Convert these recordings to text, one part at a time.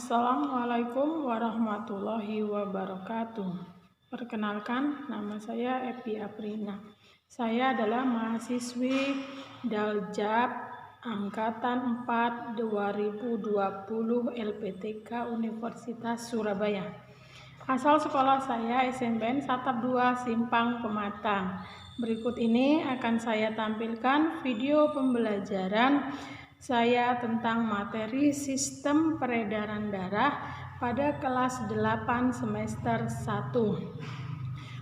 Assalamualaikum warahmatullahi wabarakatuh. Perkenalkan, nama saya Epi Aprina. Saya adalah mahasiswi Daljab Angkatan 4 2020 LPTK Universitas Surabaya. Asal sekolah saya SMPN Satap 2 Simpang Pematang. Berikut ini akan saya tampilkan video pembelajaran saya tentang materi sistem peredaran darah pada kelas 8 semester 1.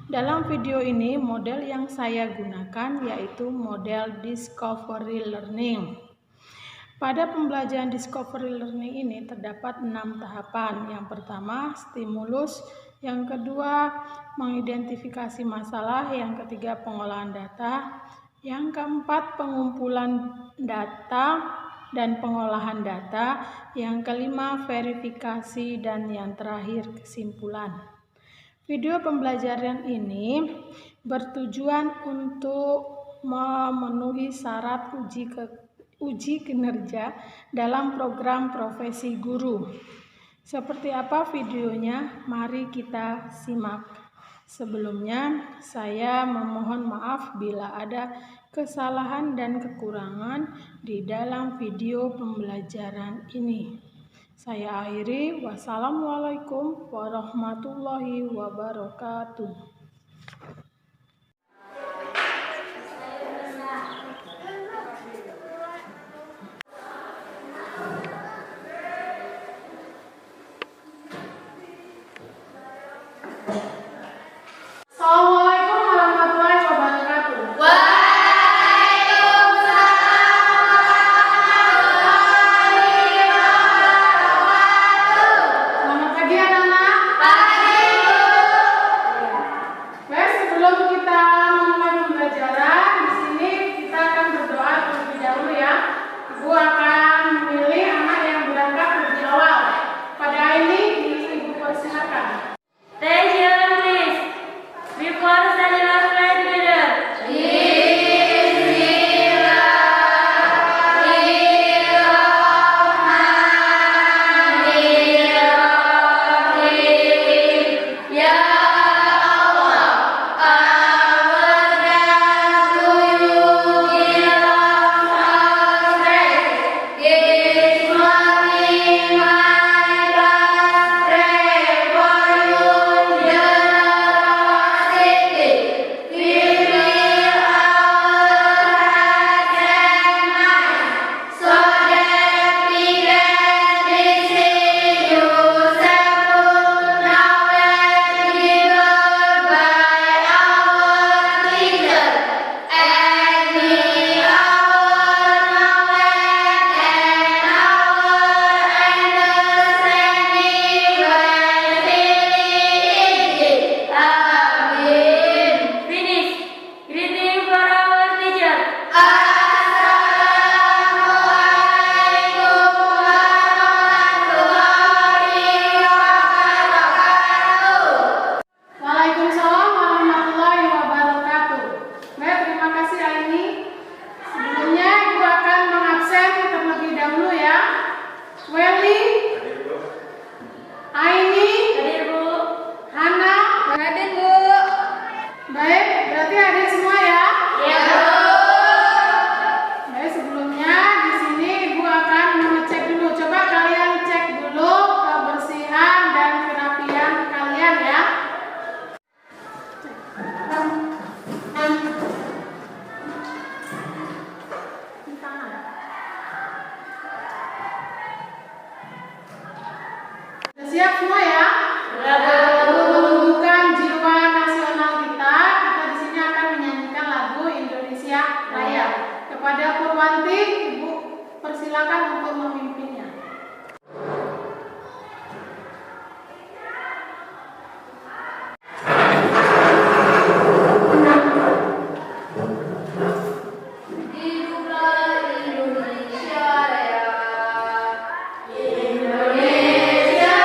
Dalam video ini model yang saya gunakan yaitu model Discovery Learning. Pada pembelajaran Discovery Learning ini terdapat 6 tahapan. Yang pertama, stimulus. Yang kedua, mengidentifikasi masalah. Yang ketiga, pengolahan data. Yang keempat, pengumpulan data dan pengolahan data. Yang kelima, verifikasi. Dan yang terakhir, kesimpulan. Video pembelajaran ini bertujuan untuk memenuhi syarat uji kinerja dalam program profesi guru. Seperti apa videonya? Mari kita simak. Sebelumnya, saya memohon maaf bila ada kesalahan dan kekurangan di dalam video pembelajaran ini. Saya akhiri. Wassalamualaikum warahmatullahi wabarakatuh. Assalamualaikum warahmatullahi wabarakatuh. Selamat pagi anak-anak. Baik, sebelum kita mulai pembelajaran, di sini kita akan berdoa terlebih dahulu ya. Ibu akan memilih anak yang berangkat lebih awal. Pada ini Ibu persilakan. Before study let's pray together. Waalaikumsalam warahmatullahi wabarakatuh. Baik, terima kasih Aini. Sebelumnya Ibu akan mengabsen terlebih dahulu ya. Welly, Aini, Hadir, Bu. Hana, Hadir, Bu. baik, berarti hadir semua ya. Ya, Bu. Baik, sebelumnya di sini Ibu akan mengecek dulu. Coba kalian cek dulu kebersihan dan kerapian kalian ya. Sudah siap semua ya? Untuk menumbuhkan jiwa nasional kita di sini akan menyanyikan lagu Indonesia Raya. Kepada Purwanti, Ibu persilakan untuk memimpinnya. Hiduplah Indonesia Raya. Indonesia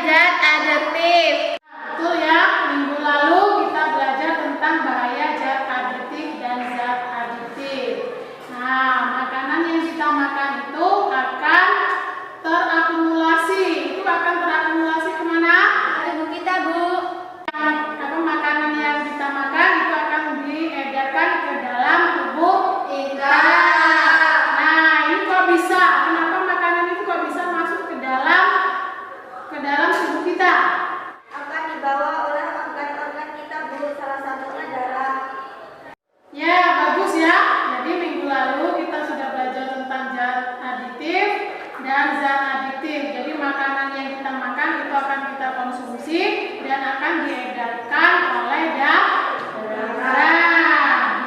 zat adiktif. Betul ya, minggu lalu kita belajar tentang bahaya zat aditif dan zat adiktif. Nah, makanan yang kita makan itu akan terakumulasi. Itu akan terakumulasi kemana? Tubuh kita, Bu. Makanan yang kita makan itu akan diedarkan ke dalam tubuh kita. Nah, ini kok bisa? Kenapa makanan itu kok bisa masuk ke dalam tubuh kita? Akan dibawa oleh organ-organ kita, Bu. Salah satunya darah. Ya, bagus ya. Jadi minggu lalu kita sudah belajar tentang zat aditif dan zat adiktif. Jadi makanan yang kita makan itu akan kita konsumsi dan akan diedarkan oleh darah.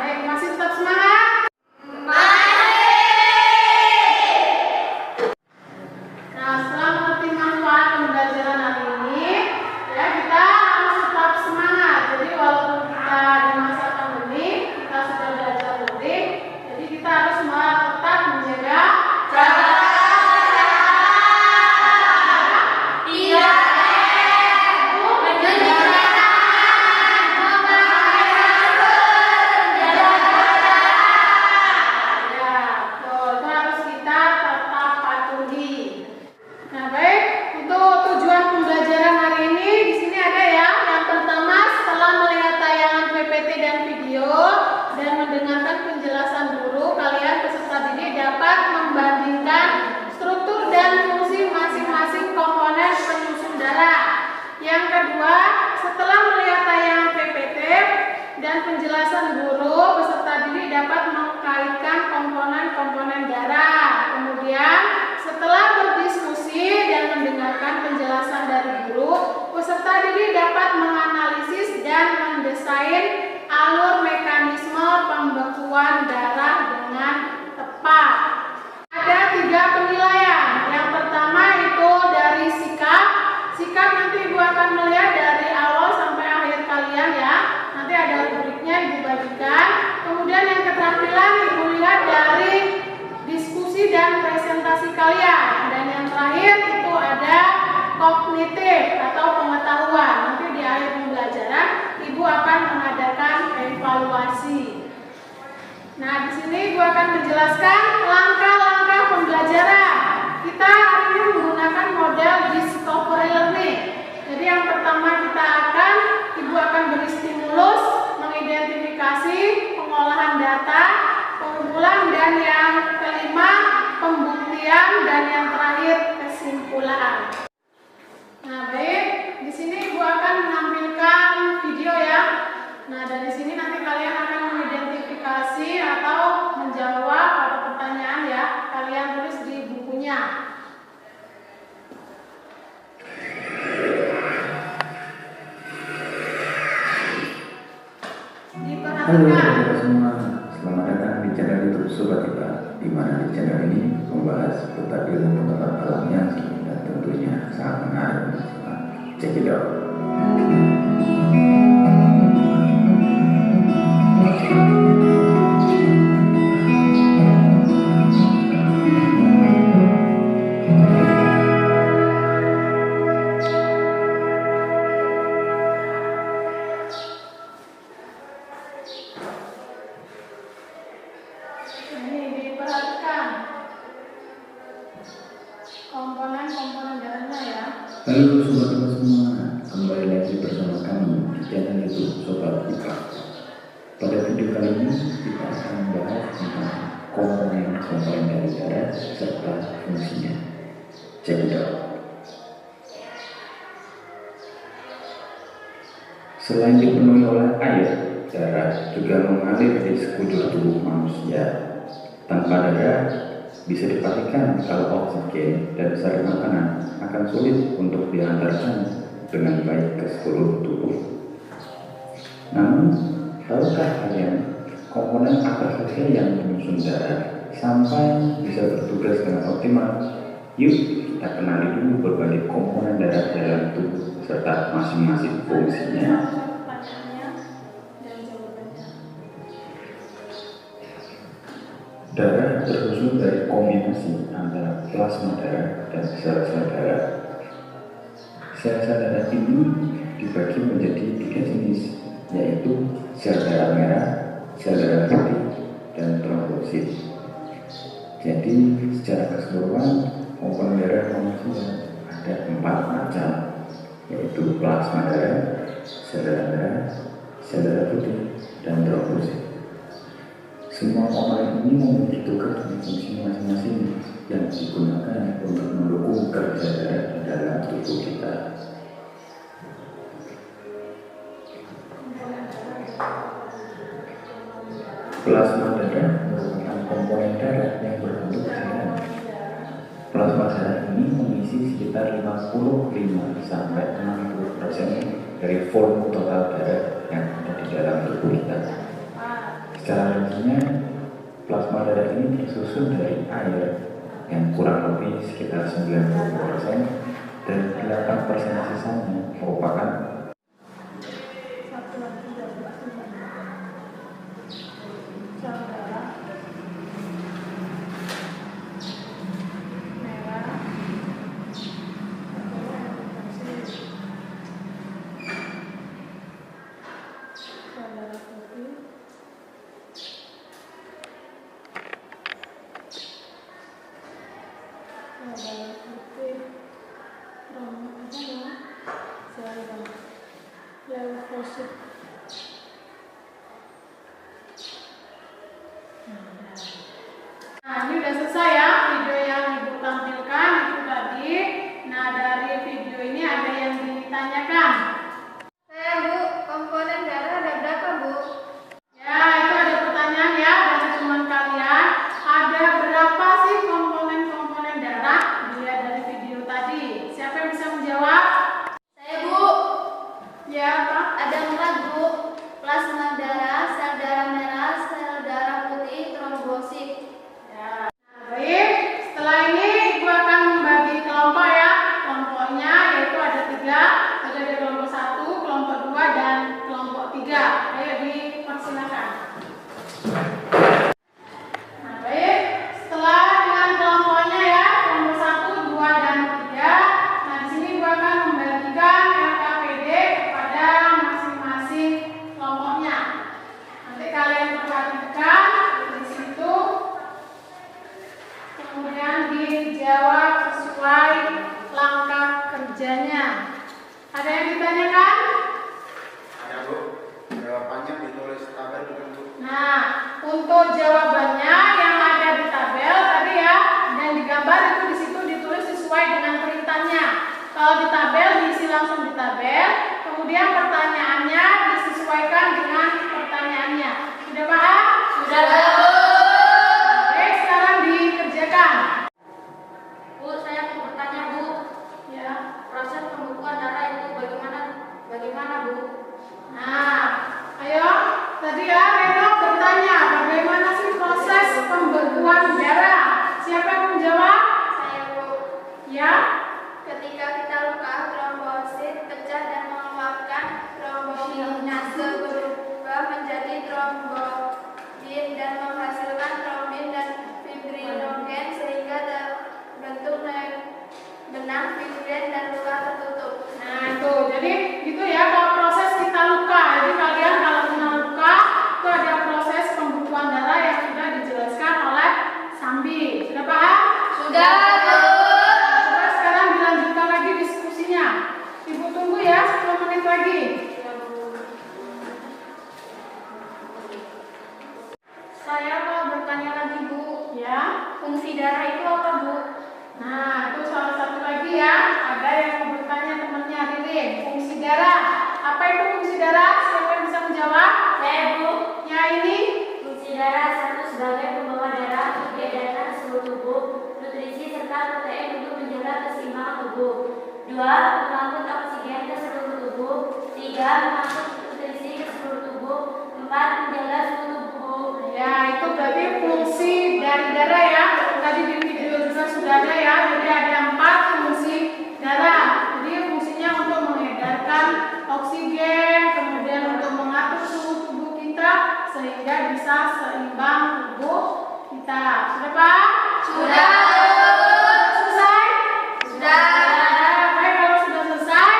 Baik, masih tetap semangat? Nah, setelah mengerti manfaat pembelajaran hari ini, ya kita harus tetap semangat. Jadi walaupun kita di masa pandemi, kita sudah belajar daring, jadi kita harus tetap menjaga jarak. Penjelasan guru, peserta didik dapat mengkaitkan komponen-komponen darah. Kemudian, setelah berdiskusi dan mendengarkan penjelasan dari guru, peserta didik dapat menganalisis dan mendesain alur mekanisme pembekuan darah dengan tepat. Ada 3 penilaian. Yang pertama itu dari sikap. Sikap nanti Ibu akan melihat dari awal sampai akhir kalian ya. Nanti ada rubriknya Ibu bagikan. Kemudian yang keterampilan Ibu lihat dari diskusi dan presentasi kalian. Dan yang terakhir itu ada kognitif atau pengetahuan. Nanti di akhir pembelajaran Ibu akan mengadakan evaluasi. Nah, di sini Ibu akan menjelaskan langkah-langkah pembelajaran. Kita hari ini menggunakan model discovery learning. Jadi yang pertama Ibu akan beri stimulus, mengidentifikasi, pengolahan data, pengumpulan, dan yang kelima pembuktian, dan yang terakhir kesimpulan. Nah, baik, di sini Ibu akan menampilkan video ya. Nah, dari sini nanti kalian akan mengidentifikasi atau menjawab atau pertanyaan ya. Kalian tulis di bukunya. Halo teman-teman semua, selamat datang di channel YouTube Sobat Ipa, di mana di channel ini membahas seputar ilmu tentang alamnya dan tentunya sangat menarik. Check it out. Ini diperhatikan komponen-komponen darahnya ya. Halo sobat-sobat semua, kembali lagi bersama kami di channel YouTube Sobat Ipa. Pada video kali ini kita akan membahas tentang komponen-komponen dari darah serta fungsinya. Check it out. Selain dipenuhi oleh air, darah juga mengalir di sekujur tubuh manusia. Tanpa darah, bisa dipastikan kalau oksigen dan sari makanan akan sulit untuk diantarkan dengan baik ke seluruh tubuh. Namun, tahukah kalian komponen apa saja yang menyusun darah sampai bisa bertugas dengan optimal? Yuk, kita kenali dulu berbagai komponen darah dalam tubuh serta masing-masing fungsinya. Darah tersusun dari kombinasi antara plasma darah dan sel-sel darah. Sel-sel darah ini dibagi menjadi 3 jenis, yaitu sel darah merah, sel darah putih, dan trombosit. Jadi secara keseluruhan komponen darah manusia ada 4 macam, yaitu plasma darah, sel darah merah, sel darah putih, dan trombosit. Semua komponen ini memiliki tugas dan fungsi masing-masing yang digunakan untuk mendukung kerja darah di dalam tubuh kita. Plasma darah merupakan komponen darah yang berbentuk cairan. Plasma darah ini mengisi sekitar 55 sampai 60% dari volume total darah yang ada di dalam tubuh kita. Secara rincinya, plasma darah ini tersusun dari air yang kurang lebih sekitar 90% dan 8% sisanya merupakan Nah, ini udah selesai ya video yang Ibu tampilkan itu tadi. Nah, dari video ini ada yang ditanyakan. Saya Bu, komponen darah ada berapa Bu? Ya, itu ada pertanyaan ya dari teman kalian. Ada berapa sih komponen-komponen darah? Dilihat dari video tadi. Siapa yang bisa menjawab? Saya Bu, Ya, Pak. ada 4 Bu. Plasma darah, sel darah merah, sel darah putih, trombosit. Ya. Nah, baik. Setelah ini Ibu akan membagi kelompok ya. Kelompoknya yaitu ada 3. Ada kelompok 1, kelompok 2, dan kelompok 3. Ayo dipersilakan. Nah, baik. Setelah dengan kelompoknya ya, kelompok 1, 2, dan 3. Nah, di sini Ibu akan membagikan LKPD kepada masing-masing kelompoknya. Nanti kalian perhatikan di situ, kemudian dijawab sesuai langkah kerjanya. Ada yang ditanyakan? Ada Bu, jawabannya ditulis tabel bukan Bu? Nah, untuk jawabannya yang ada di tabel tadi ya, dan digambar itu di situ ditulis sesuai dengan perintahnya. Kalau di tabel diisi langsung di tabel, kemudian pertanyaannya disesuaikan dengan pertanyaannya. Sudah paham? Sudah Bu. Baik, sekarang dikerjakan. Bu, saya mau bertanya Bu, Ya. proses pembekuan darah itu bagaimana Bu? Nah, ayo. Tadi ya Reno bertanya bagaimana sih proses pembekuan darah. Siapa yang menjawab? Saya Bu. Ya. Ketika kita luka, trombosit pecah dan mengeluarkan trombinase berubah menjadi trombin dan menghasilkan trombin dan fibrinogen sehingga terbentuk benang fibrin dan luka tertutup. Nah, itu. Jadi gitu ya kalau proses kita luka. Jadi kalian kalau kena luka itu ada proses pembekuan darah yang sudah dijelaskan oleh Sambi. Sudah paham? Sudah Bu. Coba sekarang dilanjutkan lagi diskusinya. Ibu tunggu ya 10 menit lagi. Saya mau bertanya lagi Bu, Ya. fungsi darah itu apa Bu? Nah, itu salah satu lagi ya. Ada yang mau bertanya temannya Ririn. Fungsi darah. Apa itu fungsi darah? Siapa yang bisa menjawab? Saya Bu. Ya ini. Fungsi darah satu sebagai pembawa darah untuk diedarkan ke seluruh tubuh, nutrisi serta protein untuk menjaga keseimbangan tubuh. 2. Mengangkut oksigen ke seluruh tubuh. 3. Mengangkut nutrisi ke seluruh tubuh. 4. Menjaga suhu tubuh. Ya, itu berarti fungsi dari darah ya. Tadi di video juga sudah ada ya. Jadi ada 4 fungsi darah. Jadi fungsinya untuk mengedarkan oksigen, kemudian untuk mengatur suhu tubuh kita sehingga bisa seimbang tubuh kita. Sudah Pak? Sudah. Selesai? Sudah. Baik, kalau sudah selesai,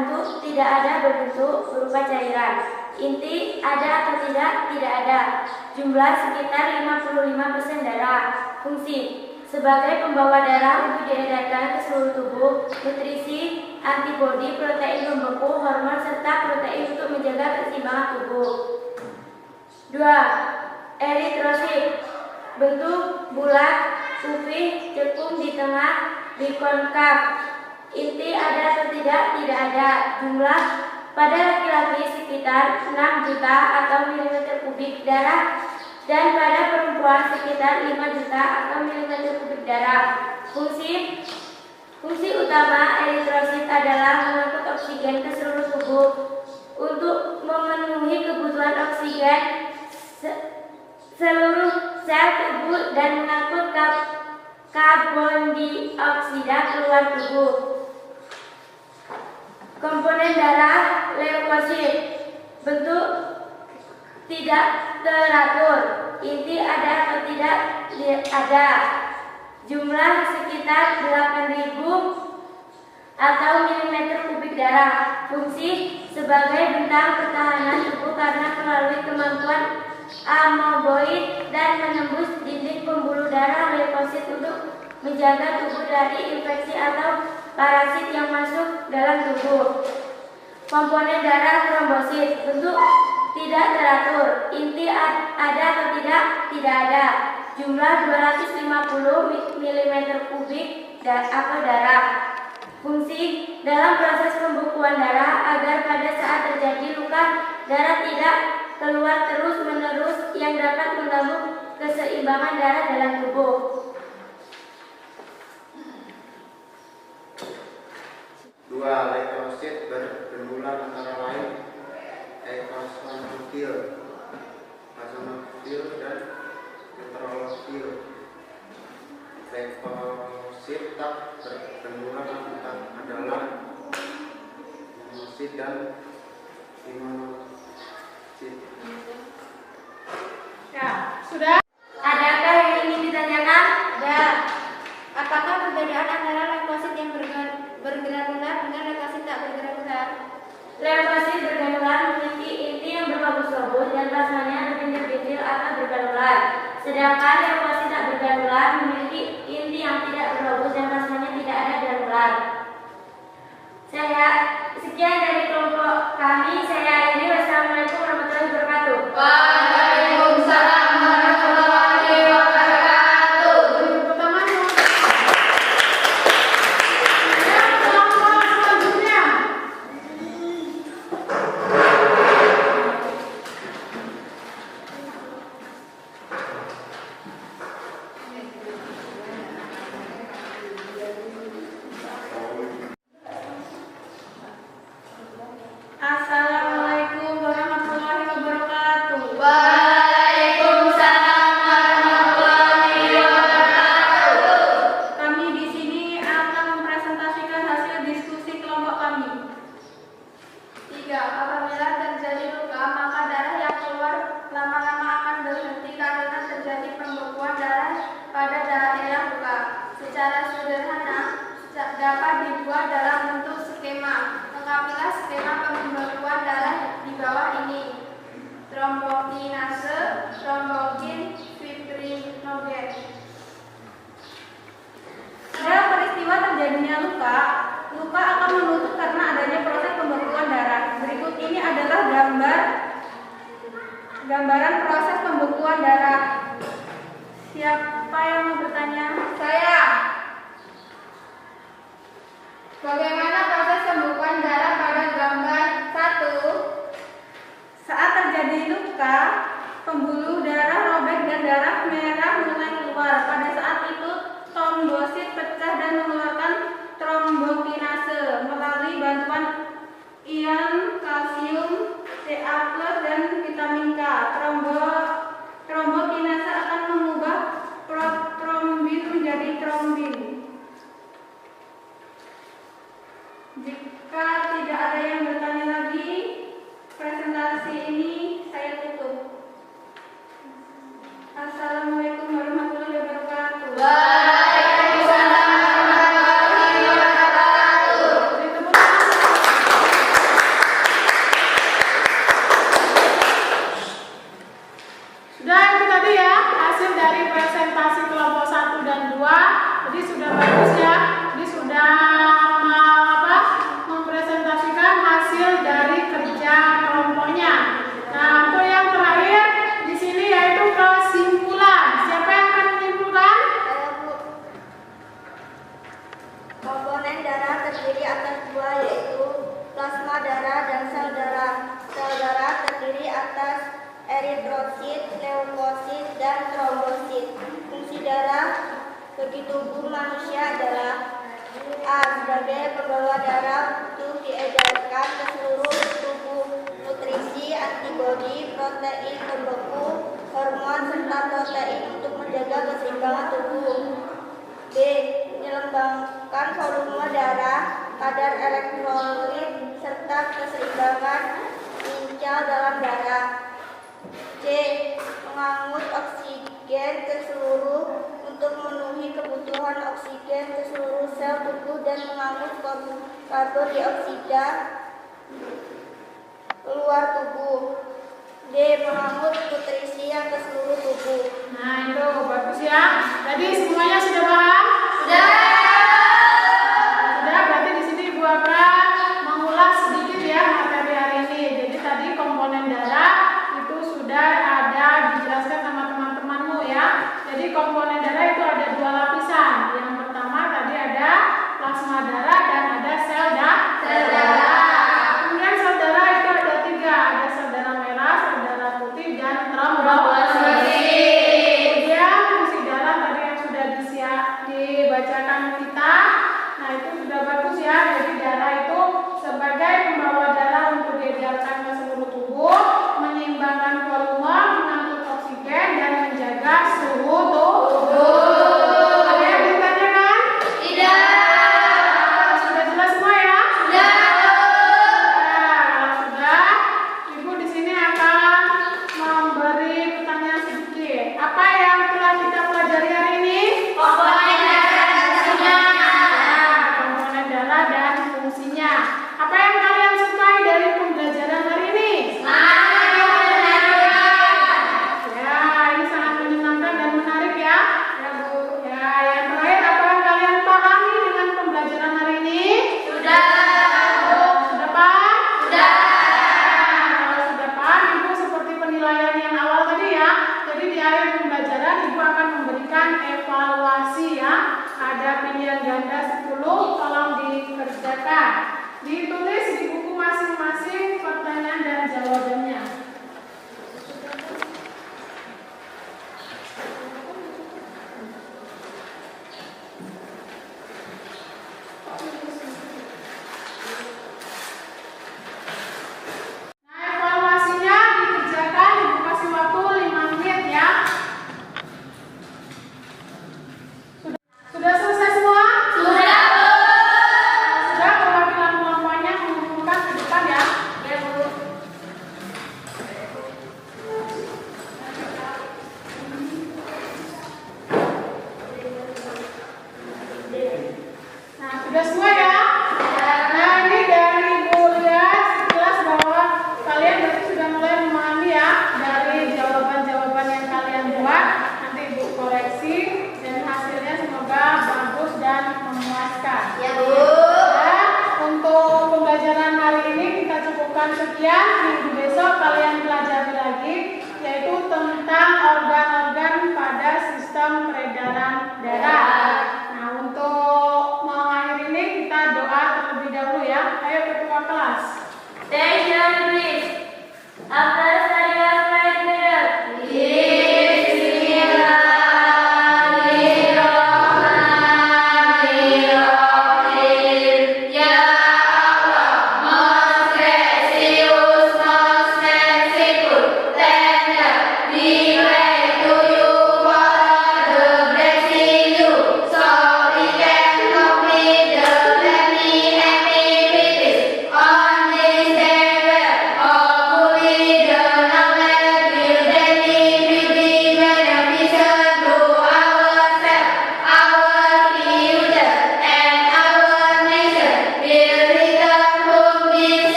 bentuk, tidak ada berbentuk berupa cairan. Inti ada atau tidak ada. Jumlah sekitar 55% darah. Fungsi sebagai pembawa darah untuk diedarkan ke seluruh tubuh, nutrisi, antibodi, protein pembeku, hormon serta protein untuk menjaga keseimbangan tubuh. 2. Eritrosit. Bentuk bulat, putih, cekung di tengah, bikonkav. Inti ada atau tidak ada. Jumlah pada laki-laki sekitar 6 juta atau milimeter kubik darah dan pada perempuan sekitar 5 juta atau milimeter kubik darah. Fungsi utama eritrosit adalah mengangkut oksigen ke seluruh tubuh. Untuk memenuhi kebutuhan oksigen seluruh sel tubuh dan mengangkut karbon dioksida keluar tubuh. Komponen darah leukosit. Bentuk tidak teratur. Inti ada atau tidak ada. Jumlah sekitar 8.000 atau milimeter kubik darah. Fungsi sebagai bentang pertahanan tubuh karena melalui kemampuan amoeboid dan menembus dinding pembuluh darah leukosit untuk menjaga tubuh dari infeksi atau parasit yang masuk dalam tubuh. Komponen darah trombosit. Bentuk tidak teratur. Inti ada atau tidak ada. Jumlah 250 mm kubik atau darah. Fungsi dalam proses pembekuan darah agar pada saat terjadi luka darah tidak keluar terus-menerus yang dapat mengganggu keseimbangan darah dalam tubuh. 2. Leukosit berbenturan antara lain eosinofil, basonophil, dan neutrofil. Leukosit tak berbenturan adalah monosit dan imunosit. Ya, sudah. Adakah yang ingin ditanyakan? Ada. Apakah perbedaan antara leukosit yang bergranular dengan leukosit tak bergranular? Leukosit bergranular memiliki inti yang berlobus-lobus dan plasmanya berpintil-pintil atau bergranular. Sedangkan leukosit tak bergranular memiliki inti yang tidak berlobus dan plasmanya tidak ada granular. Sekian dari kelompok kami. Saya akhiri. Wassalamualaikum warahmatullahi wabarakatuh. Waalaikumsalam warahmatullahi wabarakatuh. Tepuk tangan. Ya, kelompok selanjutnya. Assalamualaikum warahmatullahi wabarakatuh. Waalaikumsalam warahmatullahi wabarakatuh. Kami di sini akan mempresentasikan hasil diskusi kelompok kami. 3. Apabila terjadi luka, maka darah yang keluar lama-lama akan berhenti karena terjadi pembekuan darah pada daerah luka. Secara sederhana dapat dibuat dalam bentuk skema. Lengkapilah skema pembekuan darah di bawah ini: trombokinase, trombogin, fibrinogen. Pada peristiwa terjadinya luka akan menutup karena adanya proses pembekuan darah. Berikut ini adalah dan sel darah. Sel darah terdiri atas eritrosit, leukosit, dan trombosit. Fungsi darah bagi tubuh manusia adalah: A. Sebagai pembawa darah untuk diedarkan ke seluruh tubuh, nutrisi, antibodi, protein pembeku, hormon, serta protein untuk menjaga keseimbangan tubuh. B. Menyeimbangkan volume darah, kadar elektrolit, serta keseimbangan ginjal dalam darah. C. Mengangkut oksigen ke seluruh untuk memenuhi kebutuhan oksigen ke seluruh sel tubuh dan mengangkut karbon dioksida keluar tubuh. D. Mengangkut nutrisi yang ke seluruh tubuh. Nah, itu bagus ya. Tadi semuanya sudah paham? Sudah. Sudah, berarti di sini Ibu akan mengulas sedikit ya materi hari ini. Jadi tadi komponen darah itu sudah ada dijelaskan sama teman-temanmu ya. Jadi komponen darah itu ada 2 lapisan. Yang pertama tadi ada plasma darah dan ada sel darah. Kemudian sel darah itu ada 3, ada sel darah merah, sel darah putih, dan trombosit. Kemudian fungsi darah tadi yang sudah dibacakan kita. Nah, itu sudah bagus ya. Jadi darah itu sebagai pembawa darah untuk diedarkan ke seluruh tubuh, menyeimbangkan volume, mengangkut oksigen, dan menjaga suhu tubuh. Ada yang ditanyakan? Tidak. Sudah jelas semua ya? Sudah. Nah, kalau sudah, Ibu di sini akan memberi pertanyaan sedikit. Apa yang telah kita pelajari hari ini? Komponen darah dan fungsinya. Nah, komponen darah dan fungsinya. Apa yang kalian sukai dari pembelajaran hari ini? Ya, ini sangat menyenangkan dan menarik ya. Ya, Bu. Ya, yang terakhir, apa yang kalian pahami dengan pembelajaran hari ini? Sudah. Sudah paham? Sudah. Kalau sudah paham, Ibu seperti penilaian yang awal tadi ya. Jadi di akhir pembelajaran Ibu akan memberikan evaluasi ya. Ada pilihan ganda 10, tolong dikerjakan. Ditulis di buku masing-masing pertanyaan dan jawabannya. Nah, evaluasinya dikerjakan, Ibu kasih waktu 5 menit ya. Sudah selesai semua? Sudah. Sudah, perwakilan kelompoknya mengumpulkan ke depan ya. Ya, Bu. Nah, sudah semua ya? Nah, ini dari Ibu lihat sekilas bahwa kalian berarti sudah mulai memahami ya dari jawaban-jawaban yang kalian buat. Nanti Ibu koreksi dan hasilnya semoga bagus dan memuaskan. Ya, Bu. Dan untuk pembelajaran hari ini kita cukupkan sekian. Minggu besok kalian pelajari lagi, yaitu tentang organ-organ pada sistem peredaran darah. Nah, untuk mengakhiri ini kita doa terlebih dahulu ya. Ayo ketua kelas. Thank you, please. After